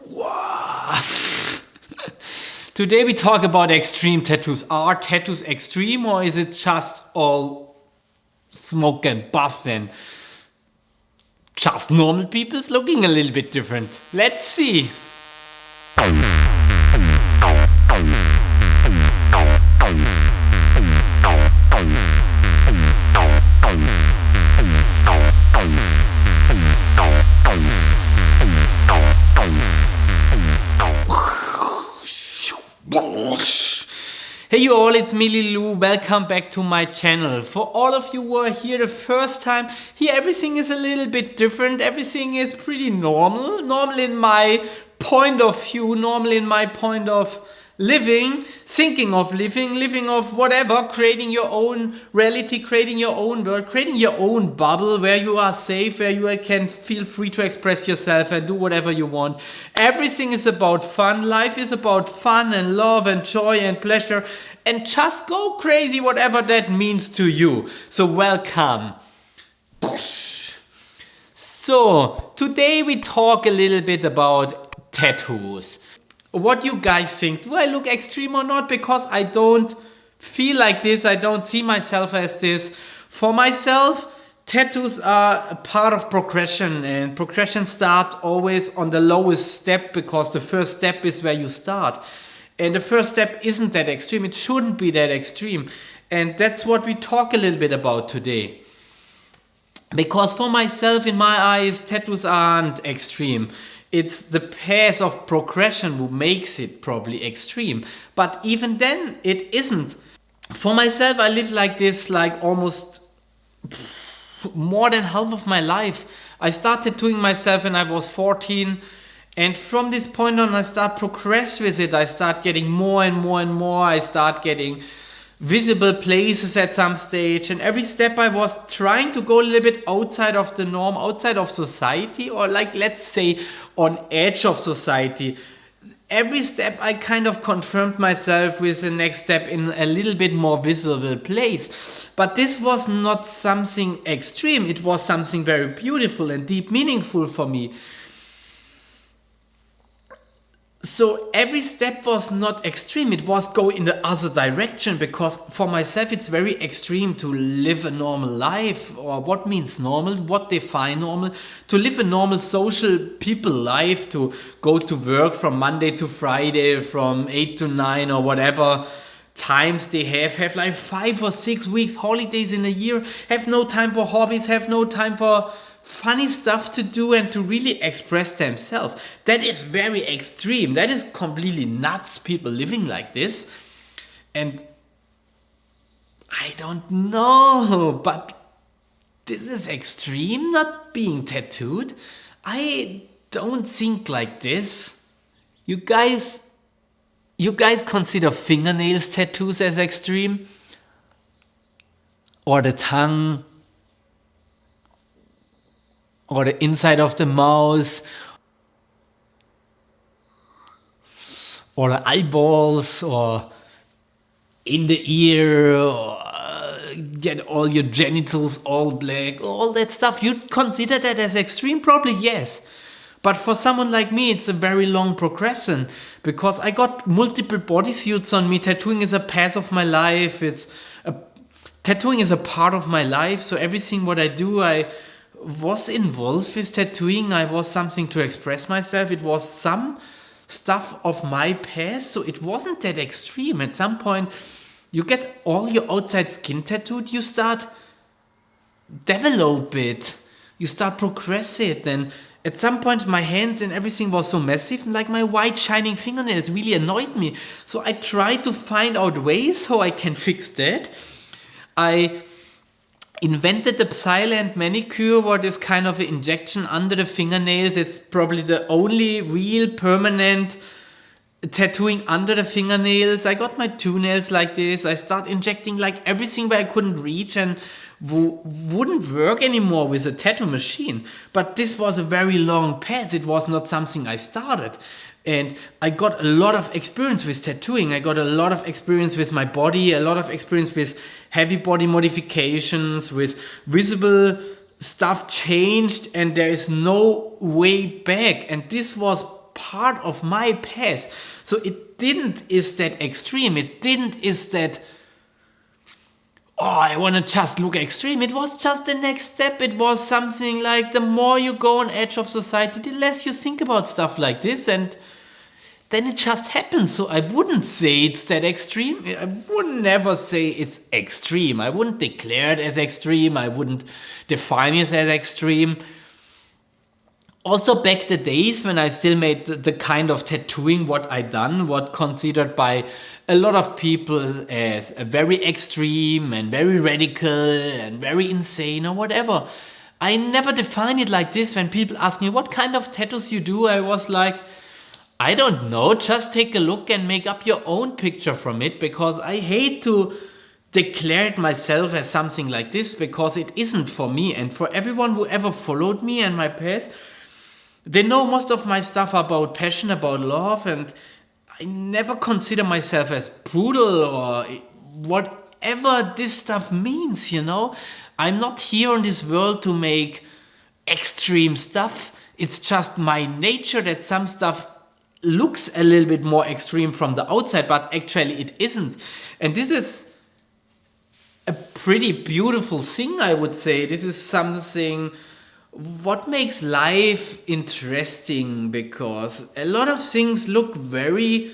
Wow. Today we talk about extreme tattoos. Are tattoos extreme, or is it just all smoke and buff and just normal people's looking a little bit different? Let's see. Hey you all, it's me Lou. Welcome back to my channel. For all of you who are here the first time, here everything is a little bit different. Everything is pretty normal. Normal in my point of view, normal in my point of living, thinking of living of whatever, creating your own reality, creating your own world, creating your own bubble where you are safe, where you can feel free to express yourself and do whatever you want. Everything is about fun. Life is about fun and love and joy and pleasure, and just go crazy, whatever that means to you. So welcome. So today we talk a little bit about tattoos. What you guys think? Do I look extreme or not? Because I don't feel like this. I don't see myself as this. For myself, tattoos are a part of progression, and progression starts always on the lowest step, because the first step is where you start. And the first step isn't that extreme. It shouldn't be that extreme. And that's what we talk a little bit about today. Because for myself, in my eyes, tattoos aren't extreme. It's the path of progression who makes it probably extreme. But even then, it isn't. For myself, I live like this, like almost more than half of my life. I started tattooing myself when I was 14. And from this point on, I start progress with it. I start getting more and more and more. I start getting visible places at some stage, and every step I was trying to go a little bit outside of the norm, outside of society, or like, let's say, on edge of society. Every step I kind of confirmed myself with the next step in a little bit more visible place. But this was not something extreme. It was something very beautiful and deep meaningful for me. So every step was not extreme, it was go in the other direction, because for myself it's very extreme to live a normal life. Or what means normal, what define normal? To live a normal social people life, to go to work from Monday to Friday from 8 to 9 or whatever times they have like 5 or 6 weeks holidays in a year, have no time for hobbies, have no time for funny stuff to do and to really express themselves. That is very extreme. That is completely nuts, people living like this. And I don't know, but this is extreme, not being tattooed. I don't think like this. You guys consider fingernails tattoos as extreme? Or the tongue? Or the inside of the mouth, or the eyeballs, or in the ear, or get all your genitals all black, all that stuff. You'd consider that as extreme? Probably yes. But for someone like me, it's a very long progression, because I got multiple bodysuits on me. Tattooing is a path of my life. Tattooing is a part of my life. So everything what I do, I was involved with tattooing. I was something to express myself. It was some stuff of my past, so it wasn't that extreme. At some point, you get all your outside skin tattooed, you start develop it, you start progress it, and at some point my hands and everything was so massive, like my white shining fingernails really annoyed me. So I tried to find out ways how I can fix that. I invented the Psyland manicure, what is kind of an injection under the fingernails. It's probably the only real permanent tattooing under the fingernails. I got my toenails like this. I start injecting like everything where I couldn't reach and wouldn't work anymore with a tattoo machine. But this was a very long path. It was not something I started. And I got a lot of experience with tattooing. I got a lot of experience with my body, a lot of experience with heavy body modifications, with visible stuff changed, and there is no way back. And this was part of my past. So it didn't is that extreme. It didn't is that, oh, I want to just look extreme. It was just the next step. It was something like the more you go on edge of society, the less you think about stuff like this. And then it just happens. So I wouldn't say it's that extreme. I would never say it's extreme. I wouldn't declare it as extreme. I wouldn't define it as extreme. Also back the days when I still made the kind of tattooing what I done, what considered by a lot of people as a very extreme and very radical and very insane or whatever. I never define it like this. When people ask me what kind of tattoos you do, I was like, I don't know, just take a look and make up your own picture from it, because I hate to declare it myself as something like this, because it isn't for me. And for everyone who ever followed me and my past, they know most of my stuff about passion, about love, and I never consider myself as brutal or whatever this stuff means, you know. I'm not here in this world to make extreme stuff. It's just my nature that some stuff looks a little bit more extreme from the outside, but actually it isn't. And this is a pretty beautiful thing, I would say. This is something what makes life interesting, because a lot of things look very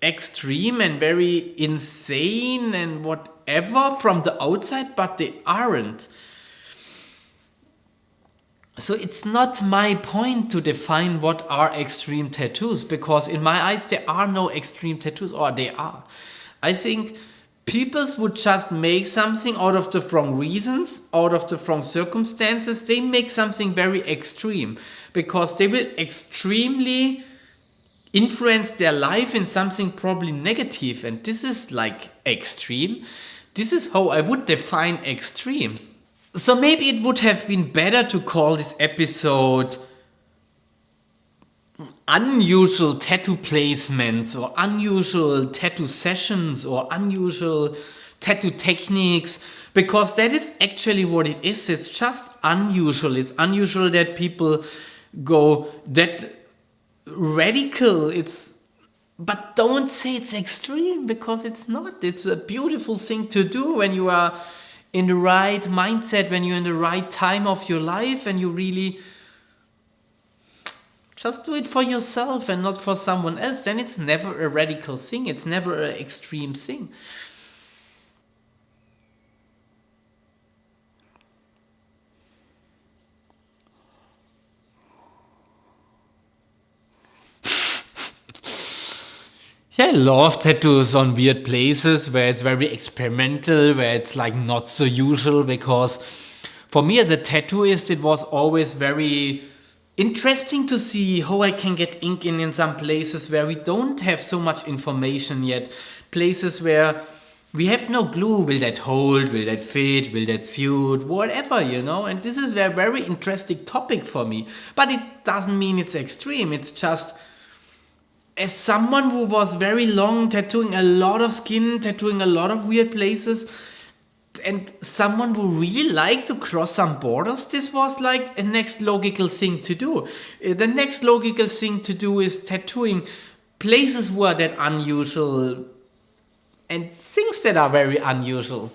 extreme and very insane and whatever from the outside, but they aren't. So it's not my point to define what are extreme tattoos, because in my eyes there are no extreme tattoos, or they are. I think people would just make something out of the wrong reasons, out of the wrong circumstances. They make something very extreme because they will extremely influence their life in something probably negative. And this is like extreme. This is how I would define extreme. So maybe it would have been better to call this episode unusual tattoo placements, or unusual tattoo sessions, or unusual tattoo techniques, because that is actually what it is. It's just unusual. It's unusual that people go that radical. But don't say it's extreme, because it's not. It's a beautiful thing to do when you are in the right mindset, when you're in the right time of your life, and you really just do it for yourself and not for someone else. Then it's never a radical thing. It's never an extreme thing. Yeah, I love tattoos on weird places where it's very experimental, where it's like not so usual, because for me as a tattooist, it was always very interesting to see how I can get ink in some places where we don't have so much information yet. Places where we have no clue, will that hold, will that fit, will that suit, whatever, you know. And this is a very interesting topic for me. But it doesn't mean it's extreme. It's just, as someone who was very long tattooing a lot of skin, tattooing a lot of weird places, and someone who really liked to cross some borders, this was like a next logical thing to do. The next logical thing to do is tattooing places where that unusual and things that are very unusual.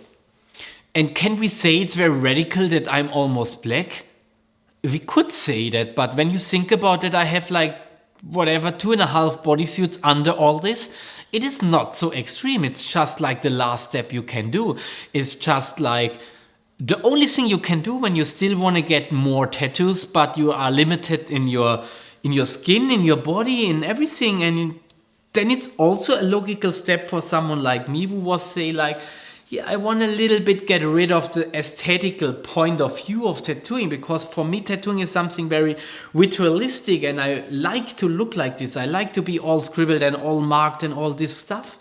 And can we say it's very radical that I'm almost black? We could say that, but when you think about it, I have like whatever 2.5 bodysuits under all this. It is not so extreme. It's just like the last step you can do. It's just like the only thing you can do when you still want to get more tattoos, but you are limited in your skin, in your body, in everything. And then it's also a logical step for someone like me who was say like, yeah, I want a little bit get rid of the aesthetical point of view of tattooing, because for me tattooing is something very ritualistic and I like to look like this. I like to be all scribbled and all marked and all this stuff.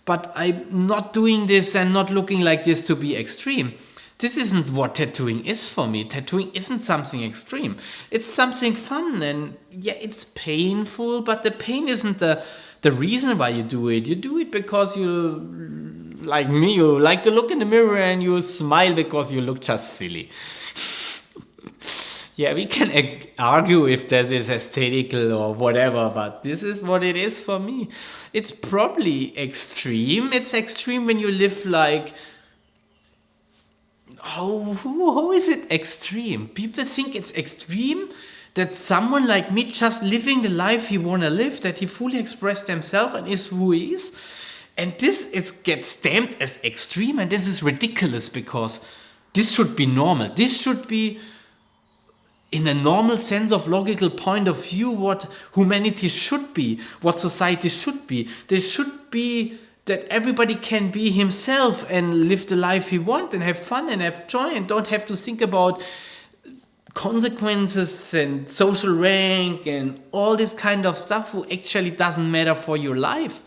But I'm not doing this and not looking like this to be extreme. This isn't what tattooing is for me. Tattooing isn't something extreme. It's something fun, and yeah, it's painful, but the pain isn't the reason why you do it. You do it because you, like me, you like to look in the mirror and you smile because you look just silly. Yeah, we can argue if that is aesthetical or whatever, but this is what it is for me. It's probably extreme. It's extreme when you live like. How is it extreme? People think it's extreme that someone like me just living the life he wanna live, that he fully expressed himself and is who he is. And this gets stamped as extreme, and this is ridiculous because this should be normal. This should be, in a normal sense of logical point of view, what humanity should be, what society should be. There should be that everybody can be himself and live the life he wants and have fun and have joy and don't have to think about consequences and social rank and all this kind of stuff who actually doesn't matter for your life.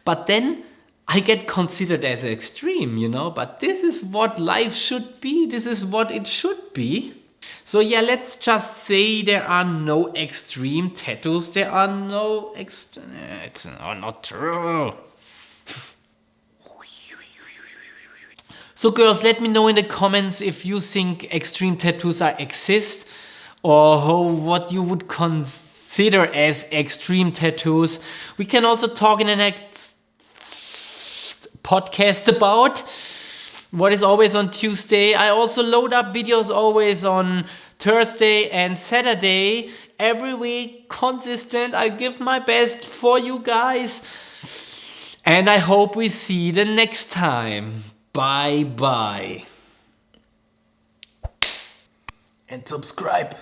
But then I get considered as extreme, but this is what life should be. This is what it should be. So yeah, let's just say there are no extreme tattoos. There are no it's not true. So girls, let me know in the comments if you think extreme tattoos exist, or what you would consider as extreme tattoos. We can also talk in the next podcast about what is always on Tuesday. I also load up videos always on Thursday and Saturday. Every week, consistent. I give my best for you guys. And I hope we see you the next time. Bye bye. And subscribe.